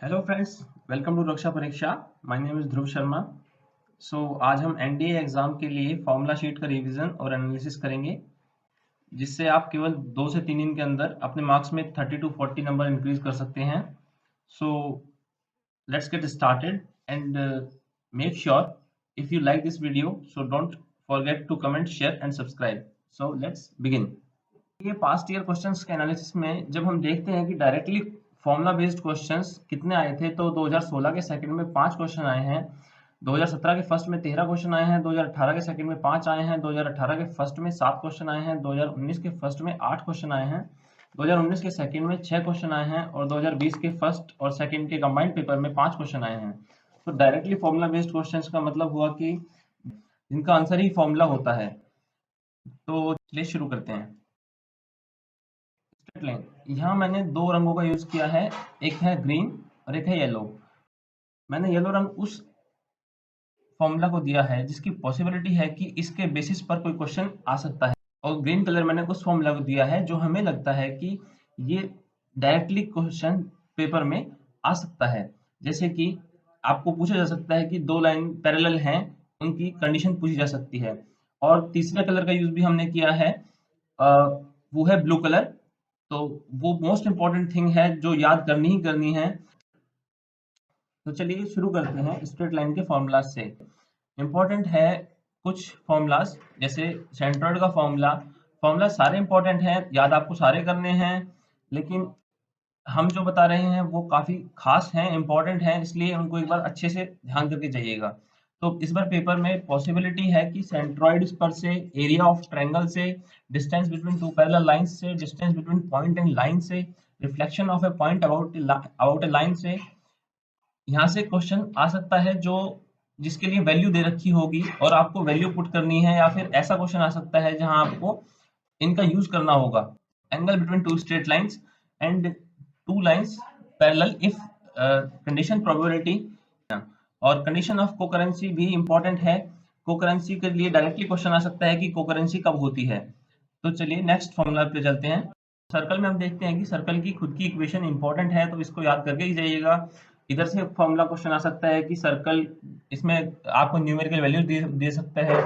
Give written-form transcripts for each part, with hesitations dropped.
Hello friends, welcome to रक्षा परीक्षा। My name is ध्रुव शर्मा। आज हम एनडीए एग्ज़ाम के लिए फॉर्मूला शीट का रिवीजन और एनालिसिस करेंगे, जिससे आप केवल 2 से 3 दिन के अंदर अपने मार्क्स में 30 टू 40 नंबर इंक्रीज कर सकते हैं। So let's get started and make sure if you like this video, so don't forget to comment, share and subscribe. So let's begin. ये पास्ट ईयर क्वेश्चंस के एनालिसिस में जब हम देखते हैं कि डायरेक्टली फॉर्मूला बेस्ड क्वेश्चंस कितने आए थे, तो 2016 के सेकंड में 5 क्वेश्चन आए हैं, 2017 के फर्स्ट में 13 क्वेश्चन आए हैं, 2018 के सेकंड में 5 आए हैं, 2018 के फर्स्ट में 7 क्वेश्चन आए हैं, 2019 के फर्स्ट में 8 क्वेश्चन आए हैं, 2019 के सेकंड में 6 क्वेश्चन आए हैं और 2020 के फर्स्ट और सेकंड के कंबाइंड पेपर में 5 क्वेश्चन आए हैं। तो डायरेक्टली फॉर्मूला बेस्ड क्वेश्चंस का मतलब हुआ कि जिनका आंसर ही फॉर्मूला होता है। तो चलिए शुरू करते हैं। स्ट्रेट लाइन, यहाँ मैंने 2 रंगों का यूज किया है, एक है ग्रीन और एक है येलो। मैंने येलो रंग उस फॉर्मूला को दिया है जिसकी पॉसिबिलिटी है कि इसके बेसिस पर कोई क्वेश्चन आ सकता है, और ग्रीन कलर मैंने उस फॉर्मूला को दिया है जो हमें लगता है कि ये डायरेक्टली क्वेश्चन पेपर में आ सकता है। जैसे कि आपको पूछा जा सकता है कि 2 लाइन पैरेलल हैं, उनकी कंडीशन पूछी जा सकती है। और तीसरे कलर का यूज भी हमने किया है, अ, वो है ब्लू कलर। तो वो मोस्ट इम्पोर्टेंट थिंग है जो याद करनी ही करनी है। तो चलिए शुरू करते हैं स्ट्रेट लाइन के फॉर्मूलाज से। इम्पोर्टेंट है कुछ फॉर्मूलाज, जैसे सेंट्रोइड का फॉर्मूला। फॉर्मूला सारे इम्पोर्टेंट हैं, याद आपको सारे करने हैं, लेकिन हम जो बता रहे हैं वो काफ़ी खास हैं, इम्पोर्टेंट हैं, इसलिए उनको एक बार अच्छे से ध्यान करके जाइएगा। तो इस बार पेपर में पॉसिबिलिटी है कि सेंट्रॉइड पर से, एरिया ऑफ ट्रायंगल से, distance between two parallel lines से, distance between point and line से, reflection of a point about a line से, यहाँ से क्वेश्चन आ सकता है जो जिसके लिए वैल्यू दे रखी होगी और आपको वैल्यू पुट करनी है, या फिर ऐसा क्वेश्चन आ सकता है जहां आपको इनका यूज करना होगा। Angle between two straight lines and two lines parallel if condition probability, और कंडीशन ऑफ कोकरेंसी भी इंपॉर्टेंट है। कोकरेंसी के लिए डायरेक्टली क्वेश्चन आ सकता है कि कोकरेंसी कब होती है। तो चलिए नेक्स्ट फॉर्मूला पे चलते हैं। सर्कल में हम देखते हैं कि सर्कल की खुद की इक्वेशन इंपॉर्टेंट है, तो इसको याद करके ही जाइएगा। इधर से फॉर्मूला क्वेश्चन आ सकता है कि सर्कल, इसमें आपको न्यूमेरिकल वैल्यू दे सकता है।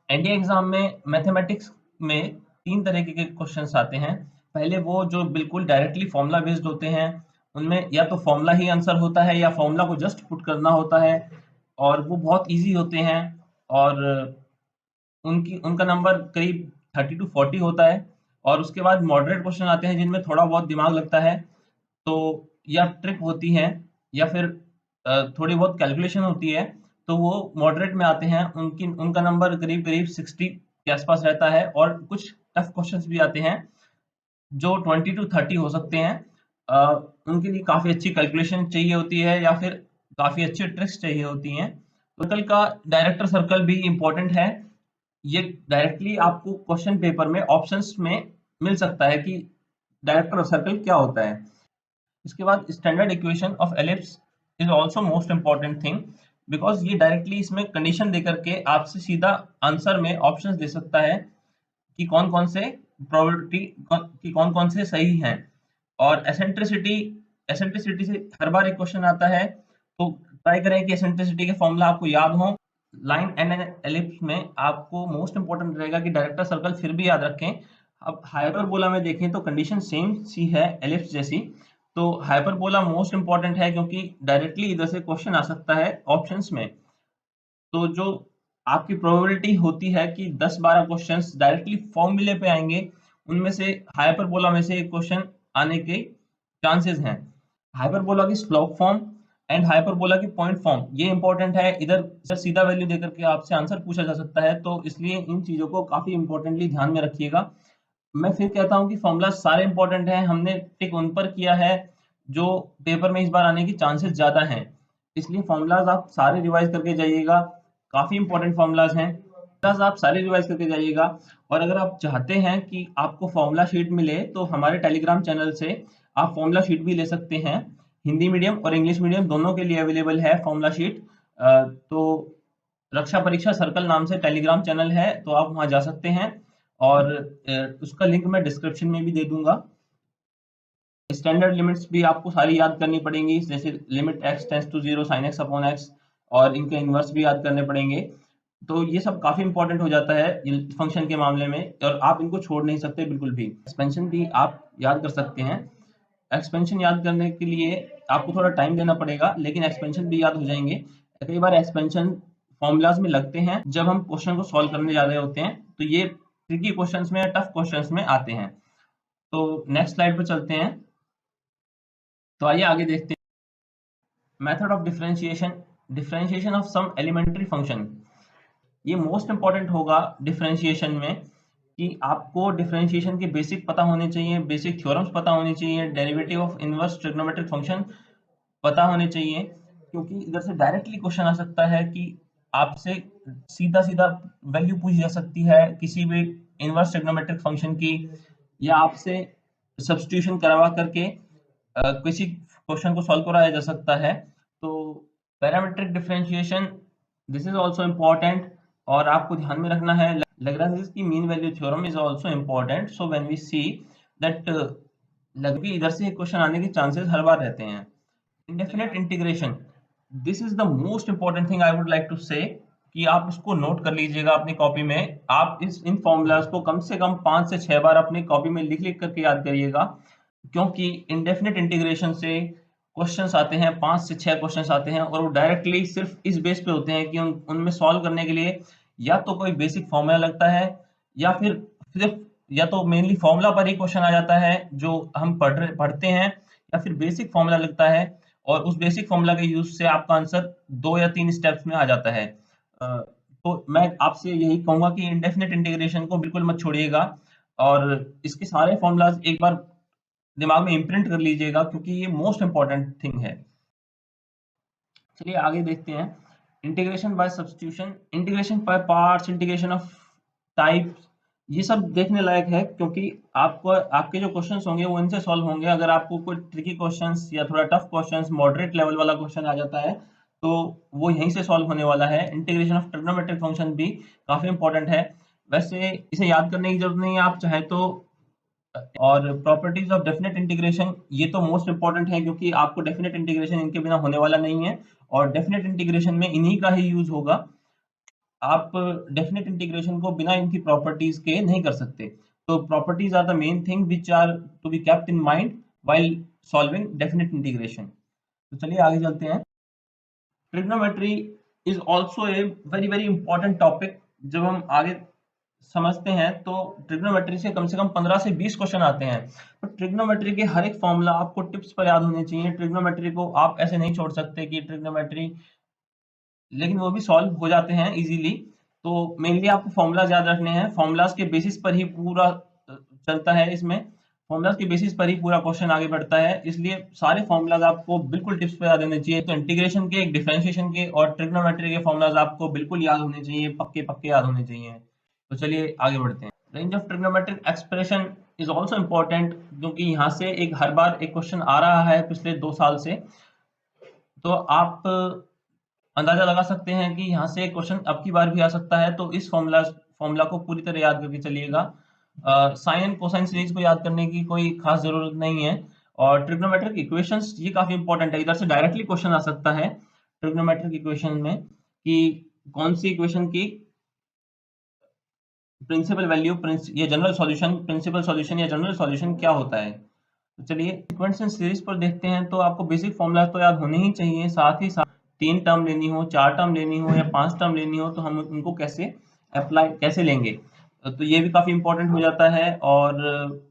एनडीए एग्जाम में मैथमेटिक्स में 3 तरीके के क्वेश्चंस आते हैं। पहले वो जो बिल्कुल डायरेक्टली फॉर्मूला बेस्ड होते हैं, उनमें या तो फॉर्मूला ही आंसर होता है या फॉर्मूला को जस्ट पुट करना होता है, और वो बहुत इजी होते हैं, और उनकी उनका नंबर करीब 30 टू 40 होता है। और उसके बाद मॉडरेट क्वेश्चन आते हैं जिनमें थोड़ा बहुत दिमाग लगता है, तो या ट्रिक होती है, या फिर थोड़ी बहुत कैलकुलेशन होती है, तो वो मॉडरेट में आते हैं। उनकी उनका नंबर करीब करीब 60 के आसपास रहता है। और कुछ टफ क्वेश्चंस भी आते हैं जो 20 टू 30 हो सकते हैं। अ, उनके लिए काफ़ी अच्छी कैलकुलेशन चाहिए होती है, या फिर काफ़ी अच्छी ट्रिक्स चाहिए होती हैं। सर्कल का डायरेक्टर सर्कल भी इम्पोर्टेंट है। ये डायरेक्टली आपको क्वेश्चन पेपर में ऑप्शंस में मिल सकता है कि डायरेक्टर सर्कल क्या होता है। इसके बाद standard equation of ellipse is also most important thing, because ये डायरेक्टली इसमें कंडीशन दे करके आपसे सीधा आंसर में ऑप्शंस दे सकता है कि कौन कौन से प्रोबेबिलिटी कि कौन कौन से सही हैं। और एसेंट्रिसिटी, एसेंट्रिसिटी से हर बार एक क्वेश्चन आता है, तो ट्राई करें कि एसेंट्रिसिटी के फॉर्मूला आपको याद हो। लाइन एंड एलिप्स में आपको मोस्ट इंपॉर्टेंट रहेगा कि डायरेक्टर सर्कल फिर भी याद रखें। अब हाइपरबोला में देखें तो कंडीशन सेम सी है एलिप्स जैसी। तो हाइपरबोला मोस्ट इंपॉर्टेंट है क्योंकि डायरेक्टली इधर से क्वेश्चन आ सकता है ऑप्शंस में। तो जो आपकी प्रोबेबिलिटी होती है कि 10-12 क्वेश्चंस डायरेक्टली फॉर्मूले पे आएंगे, उनमें से हाइपरबोला में से एक क्वेश्चन आने के चांसेस हैं। हाइपरबोला की स्लोप फॉर्म एंड हाइपरबोला की पॉइंट फॉर्म ये इंपॉर्टेंट है। इधर इधर सीधा वैल्यू देकर के आपसे आंसर पूछा जा सकता है, तो इसलिए इन चीजों को काफी इंपॉर्टेंटली ध्यान में रखिएगा। मैं फिर कहता हूँ कि फॉर्मूला सारे इंपॉर्टेंट हैं, हमने टिक उन पर किया है जो पेपर में इस बार आने की चांसेस ज्यादा हैं। इसलिए फॉर्मूलाज आप सारे रिवाइज करके जाइएगा, काफी इंपॉर्टेंट फॉर्मूलाज हैं। फॉर्मूलाज आप सारे रिवाइज करके जाइएगा। और अगर आप चाहते हैं कि आपको फॉर्मूला शीट मिले, तो हमारे टेलीग्राम चैनल से आप फॉर्मूला शीट भी ले सकते हैं। हिंदी मीडियम और इंग्लिश मीडियम दोनों के लिए अवेलेबल है फॉर्मूला शीट। तो रक्षा परीक्षा सर्कल नाम से टेलीग्राम चैनल है, तो आप वहां जा सकते हैं, और उसका लिंक मैं डिस्क्रिप्शन में भी दे दूंगा। स्टैंडर्ड लिमिट्स भी आपको सारी याद करनी पड़ेंगी, जैसे limit x tends to 0 sin x upon x, और इनके इनवर्स भी याद करने पड़ेंगे। तो ये सब काफी इंपॉर्टेंट हो जाता है फंक्शन के मामले में, और आप इनको छोड़ नहीं सकते बिल्कुल भी। एक्सपेंशन भी आप याद कर सकते हैं। एक्सपेंशन याद करने के लिए आपको थोड़ा टाइम देना पड़ेगा, लेकिन एक्सपेंशन भी याद हो जाएंगे। कई बार एक्सपेंशन फॉर्मूलाज में लगते हैं जब हम क्वेश्चन को सॉल्व करने जा रहे होते हैं, तो ये ट्रिकी क्वेश्चंस में या टफ क्वेश्चंस में आते हैं। तो नेक्स्ट स्लाइड पर चलते हैं। तो आइए आगे देखते हैं। Method of differentiation, differentiation of sum elementary function. ये मोस्ट इंपॉर्टेंट होगा डिफरेंशिएशन में, कि आपको डिफरेंशिएशन के बेसिक पता होने चाहिए, बेसिक थ्योरम्स पता होने चाहिए, derivative of inverse trigonometric function पता होने चाहिए, क्योंकि इधर से डायरेक्टली क्वेश्चन आ सकता है कि आपसे सीधा सीधा वैल्यू पूछी जा सकती है किसी भी इनवर्स ट्रिग्नोमेट्रिक फंक्शन की, या आपसे सब्स्टिट्यूशन करवा करके किसी क्वेश्चन को सॉल्व कराया जा सकता है। तो parametric differentiation, this is also important, और आपको ध्यान में रखना है लैग्रेंज की mean value theorem is also important. So when we see that इधर से क्वेश्चन आने के चांसेस हर बार रहते हैं। Indefinite integration, this is the most important thing I would like to say, कि आप इसको नोट कर लीजिएगा अपनी कॉपी में। आप इन फॉर्मूलाज को कम से कम 5 से 6 बार अपनी कॉपी में लिख लिख करके याद करिएगा, क्योंकि इंडेफिनिट इंटीग्रेशन से क्वेश्चंस आते हैं, 5 से 6 क्वेश्चंस आते हैं, और वो डायरेक्टली सिर्फ इस बेस पे होते हैं कि उनमें सॉल्व करने के लिए या तो कोई बेसिक फॉर्मूला लगता है, या फिर सिर्फ या तो मेनली फॉर्मूला पर ही क्वेश्चन आ जाता है जो हम पढ़ते हैं, या फिर बेसिक फॉर्मूला लगता है, और उस बेसिक फॉर्मूला के यूज से आपका आंसर 2 या 3 स्टेप्स में आ जाता है। तो मैं आपसे यही कहूंगा कि इंडेफिनिट इंटीग्रेशन को बिल्कुल मत छोड़िएगा, और इसके सारे फॉर्मूलाज एक बार दिमाग में इम्प्रिंट कर लीजिएगा, क्योंकि ये मोस्ट इंपॉर्टेंट थिंग है। चलिए आगे देखते हैं। Integration by substitution, integration by parts, integration of types, ये सब देखने लायक है, क्योंकि आपको आपके जो क्वेश्चंस होंगे वो इनसे सॉल्व होंगे। अगर आपको कोई ट्रिकी क्वेश्चंस या थोड़ा टफ क्वेश्चंस, मॉडरेट लेवल वाला क्वेश्चन आ जाता है, तो वो यहीं से सॉल्व होने वाला है। इंटीग्रेशन ऑफ ट्रिग्नोमेट्रिक फंक्शन भी काफी इंपॉर्टेंट है। वैसे इसे याद करने की जरूरत नहीं है, आप चाहे तो। और प्रॉपर्टीज ऑफ डेफिनेट इंटीग्रेशन, ये तो मोस्ट इंपॉर्टेंट है, क्योंकि आपको डेफिनेट इंटीग्रेशन इनके बिना होने वाला नहीं है, और डेफिनेट इंटीग्रेशन में इन्हीं का ही यूज होगा। आप डेफिनेट इंटीग्रेशन को बिना इनकी प्रॉपर्टीज के नहीं कर सकते। तो properties are the main thing which are to be kept in mind while solving definite integration. तो चलिए आगे चलते हैं। Trigonometry is also a very very important topic. जब हम आगे समझते हैं तो ट्रिग्नोमेट्री से कम 15 से 20 क्वेश्चन आते हैं। तो ट्रिग्नोमेट्री के हर एक फॉर्मूला आपको टिप्स पर याद होने चाहिए। ट्रिग्नोमेट्री को आप ऐसे नहीं छोड़ सकते कि ट्रिग्नोमेट्री, लेकिन वो भी सॉल्व हो जाते हैं इजीली। तो मेनली आपको फॉर्मूलाज याद रखने हैं, फॉर्मूलाज के बेसिस पर ही पूरा चलता है इसमें। फॉर्मूलाज के बेसिस पर ही पूरा क्वेश्चन आगे बढ़ता है, इसलिए सारे फॉर्मूलाज आपको बिल्कुल टिप्स पे याद होने चाहिए। तो इंटीग्रेशन के, डिफरेंशिएशन के और ट्रिग्नोमेट्री के फॉर्मूलाज आपको बिल्कुल याद होने चाहिए, पक्के पक्के याद होने चाहिए। तो चलिए आगे बढ़ते हैं। Range of trigonometric expression is also important, क्योंकि यहाँ से एक हर बार एक क्वेश्चन आ रहा है पिछले 2 साल से। तो आप अंदाजा लगा सकते हैं कि यहाँ से क्वेश्चन अब की बार भी आ सकता है। तो इस फॉर्मूला को पूरी तरह याद करके चलिएगा। साइन एंड कोसाइन सीरीज को याद करने की कोई खास जरूरत नहीं है। और ट्रिग्नोमेट्रिक इक्वेशंस, ये काफी इंपॉर्टेंट है, इधर से डायरेक्टली क्वेश्चन आ सकता है ट्रिग्नोमेट्रिक इक्वेशन में, कि कौन सी इक्वेशन की प्रिंसिपल वैल्यू, ये जनरल सॉल्यूशन, प्रिंसिपल सॉल्यूशन या जनरल सॉल्यूशन क्या होता है। तो चलिए सीक्वेंस एंड सीरीज पर देखते हैं। तो आपको बेसिक फॉर्मूला तो याद होने ही चाहिए, साथ ही साथ 3 टर्म लेनी हो, 4 टर्म लेनी हो या 5 टर्म लेनी हो, तो हम उनको कैसे अप्लाई, कैसे लेंगे, तो ये भी काफी इंपॉर्टेंट हो जाता है। और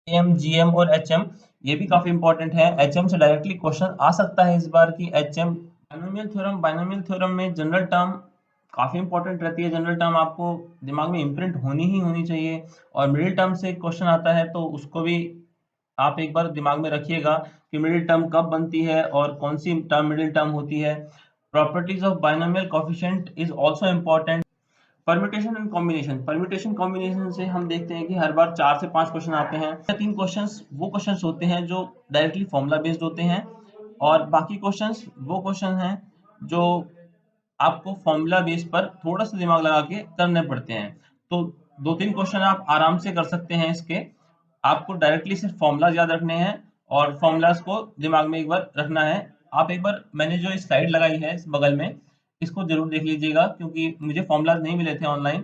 एम, जीएम और एचएम, ये भी काफी इंपॉर्टेंट है। एचएम से डायरेक्टली क्वेश्चन आ सकता है इस बार की एचएम। बाइनोमियल थ्योरम में जनरल टर्म काफी इंपॉर्टेंट रहती है। जनरल टर्म आपको दिमाग में इम्प्रिंट होनी ही होनी चाहिए। और मिडिल टर्म से क्वेश्चन आता है, तो उसको भी आप एक बार दिमाग में रखिएगा कि मिडिल टर्म कब बनती है और कौन सी टर्म मिडिल टर्म होती है। Properties of binomial coefficient is also important. Permutation and combination, permutation combination से हम देखते हैं कि हर बार 4 से 5 क्वेश्चन आते हैं। 3 क्वेश्चंस वो क्वेश्चंस होते हैं जो डायरेक्टली फॉर्मूला बेस्ड होते हैं, और बाकी क्वेश्चंस वो क्वेश्चन हैं जो आपको फॉर्मूला बेस पर थोड़ा सा दिमाग लगा के करने पड़ते हैं। तो 2-3 क्वेश्चन आप आराम से कर सकते हैं इसके। आपको डायरेक्टली सिर्फ फॉर्मूलाज याद रखने हैं और फॉर्मूलाज को दिमाग में एक बार रखना है। आप एक बार मैंने जो स्लाइड लगाई है इस बगल में, इसको जरूर देख लीजिएगा क्योंकि मुझे फॉर्मूलाज नहीं मिले थे ऑनलाइन।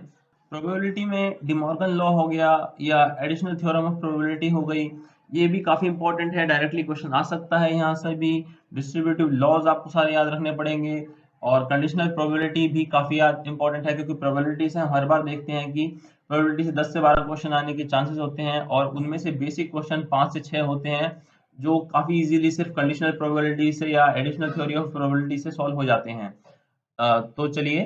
प्रोबेबिलिटी में डिमॉर्गन लॉ हो गया या एडिशनल थ्योरम ऑफ प्रोबेबिलिटी हो गई, ये भी काफी इंपॉर्टेंट है, डायरेक्टली क्वेश्चन आ सकता है यहाँ से भी। डिस्ट्रीब्यूटिव लॉज आपको सारे याद रखने पड़ेंगे और कंडीशनल प्रोबेबिलिटी भी काफी याद इंपॉर्टेंट है क्योंकि प्रोबेबिलिटी से हम हर बार देखते हैं कि प्रोबेबिलिटी से 10 से 12 क्वेश्चन आने के चांसेस होते हैं और उनमें से बेसिक क्वेश्चन 5 से 6 होते हैं जो काफी इजीली सिर्फ कंडीशनल प्रोबेबिलिटी से या एडिशनल थ्योरी ऑफ प्रोबेबिलिटी से सॉल्व हो जाते हैं। तो चलिए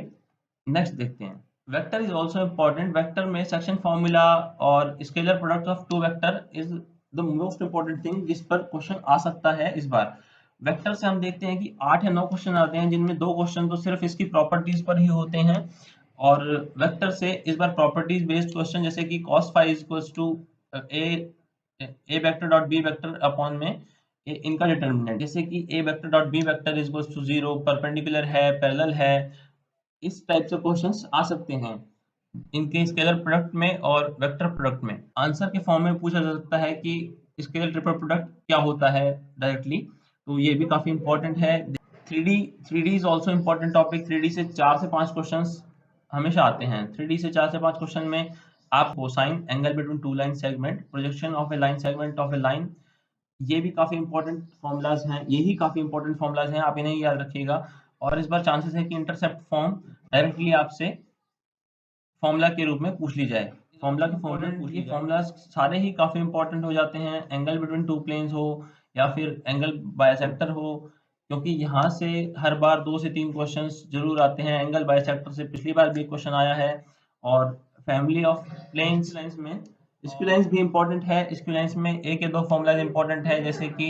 नेक्स्ट देखते हैं। Vector is also important. Vector में सेक्शन फॉर्मूला और scalar product of two vector is the most important thing जिस पर क्वेश्चन आ सकता है इस बार। वेक्टर से हम देखते हैं कि 8 या 9 क्वेश्चन आते हैं जिनमें 2 क्वेश्चन तो सिर्फ इसकी प्रॉपर्टीज पर ही होते हैं और वेक्टर से इस बार प्रॉपर्टीज बेस्ड क्वेश्चन जैसे कि cos phi is equals to a vector dot b vector upon में इनका डिटर्मिनेंट, जैसे कि a vector dot b vector is equals to 0, perpendicular है, पैरेलल है, इस टाइप से क्वेश्चंस आ सकते हैं इनके स्केलर प्रोडक्ट में और वेक्टर प्रोडक्ट में। आंसर के फॉर्म में पूछा जा सकता है कि स्केलर ट्रिपल प्रोडक्ट क्या होता है डायरेक्टली, तो ये भी काफी इंपॉर्टेंट है। 3D is also important topic. 3D से 4 से 5 क्वेश्चंस हमेशा आते हैं। 3D से 4 से 5 क्वेश्चन में आप cosine, angle between two line segment, projection of A line segment of A line, ये भी काफी इंपॉर्टेंट फॉर्मूलाज हैं, यही काफी इंपॉर्टेंट फॉर्मूलाज हैं, आप इन्हें याद रखिएगा। और इस बार चांसेस है कि इंटरसेप्ट फॉर्म डायरेक्टली आपसे फॉर्मूला के रूप में पूछ ली जाए, फॉर्मूला के फॉर्म में पूछ ली जाए। फॉर्मूलाज सारे ही काफी इंपॉर्टेंट हो जाते हैं, एंगल बिटवीन टू प्लेन्स हो या फिर एंगल बाइसेक्टर हो, क्योंकि यहाँ से हर बार 2 से 3 क्वेश्चंस जरूर आते हैं। एंगल बाइसेक्टर से पिछली बार भी क्वेश्चन आया है और फैमिली ऑफ प्लेन्स लाइंस में स्क्यूलाइंस भी इंपॉर्टेंट है। स्क्यूलाइंस में एक या दो फॉर्मूलाज इंपॉर्टेंट है जैसे कि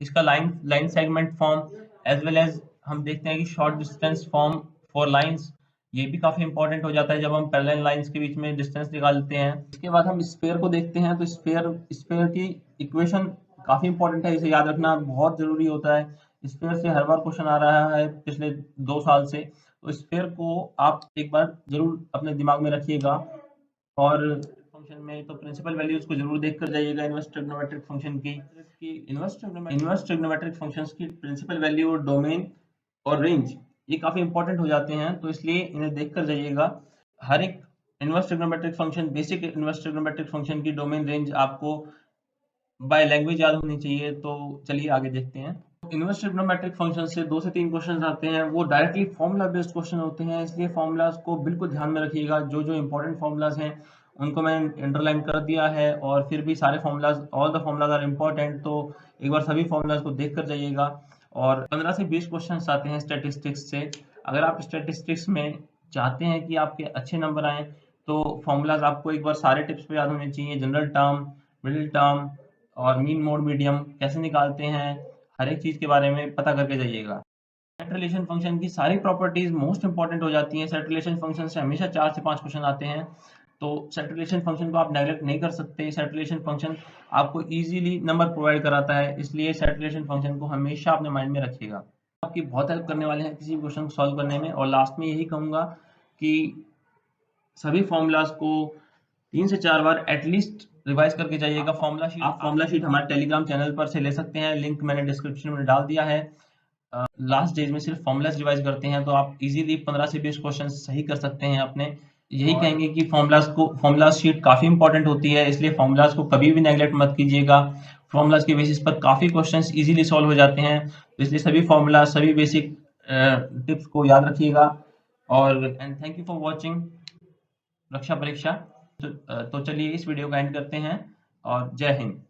इसका line line segment form as well as हम देखते हैं कि short distance form for lines, ये भी काफी इंपॉर्टेंट हो जाता है जब हम पैरेलल लाइंस के बीच में डिस्टेंस निकालते हैं। इसके बाद हम स्फीयर को देखते हैं, तो स्फीयर की इक्वेशन काफी इंपॉर्टेंट है, इसे याद रखना बहुत जरूरी होता है। स्फीयर से हर बार क्वेश्चन आ रहा है पिछले 2 साल से, तो स्फीयर को आप एक बार जरूर अपने दिमाग में रखिएगा। और फंक्शन में तो प्रिंसिपल वैल्यूज को जरूर देख कर जाइएगा इनवर्स ट्रिग्नोमेट्रिक फंक्शन की। इनवर्स ट्रिग्नोमेट्रिक फंक्शंस की प्रिंसिपल वैल्यू, डोमेन और रेंज ये काफी इंपॉर्टेंट हो जाते हैं, तो इसलिए इन्हें देख कर जाइएगा। हर एक inverse trigonometric function, basic inverse trigonometric function की डोमेन रेंज आपको बाय लैंग्वेज याद होनी चाहिए। तो चलिए आगे देखते हैं। इनवर्स ट्रिग्नोमेट्रिक फंक्शन से 2 से 3 क्वेश्चंस आते हैं, वो डायरेक्टली फॉर्मूला बेस्ड क्वेश्चन होते हैं, इसलिए फॉर्मूलाज को बिल्कुल ध्यान में रखिएगा। जो जो इंपॉर्टेंट फॉर्मूलाज हैं उनको मैंने अंडरलाइन कर दिया है और फिर भी सारे formulas, all the formulas are important, तो एक बार सभी फॉर्मूलाज को देख कर जाइएगा। और 15 से 20 क्वेश्चन आते हैं स्टैटिस्टिक्स से। अगर आप स्टैटिस्टिक्स में चाहते हैं कि आपके अच्छे नंबर आए तो फॉर्मूलाज आपको एक बार सारे टिप्स पे याद होने चाहिए। जनरल टर्म, मिडिल टर्म और मीन, मोड, मीडियम कैसे निकालते हैं, हर एक चीज के बारे में पता करके जाइएगा। सेट रिलेशन फंक्शन की सारी प्रॉपर्टीज मोस्ट इंपॉर्टेंट हो जाती हैं। सेट रिलेशन फंक्शन से हमेशा 4 से 5 क्वेश्चन आते हैं, तो सेट रिलेशन फंक्शन को आप नेगलेक्ट नहीं कर सकते। सेट रिलेशन फंक्शन आपको इजीली नंबर प्रोवाइड कराता है, इसलिए सेट रिलेशन फंक्शन को हमेशा अपने माइंड में रखिएगा। आपकी बहुत हेल्प करने वाले हैं किसी भी क्वेश्चन को सॉल्व करने में। और लास्ट में यही कहूंगा कि सभी फॉर्मूलाज को 3 से 4 बार एटलीस्ट रिवाइज करके जाइएगा। फॉर्मूला शीट, आप फॉर्मूला शीट हमारे टेलीग्राम चैनल पर से ले सकते हैं, लिंक मैंने डिस्क्रिप्शन में डाल दिया है। लास्ट डेज में सिर्फ फॉर्मूलाज रिवाइज करते हैं तो आप इजीली 15 से 20 क्वेश्चन सही कर सकते हैं अपने। यही कहेंगे कि फॉर्मूला शीट काफी इंपॉर्टेंट होती है, इसलिए फॉर्मूलाज को कभी भी नेगलेक्ट मत कीजिएगा। फॉर्मूलाज के बेसिस पर काफी क्वेश्चंस इजीली सॉल्व हो जाते हैं, तो इसलिए सभी फॉर्मूला, सभी बेसिक टिप्स को याद रखिएगा। और and thank you for watching Raksha Pariksha. तो चलिए इस वीडियो का एंड करते हैं और जय हिंद।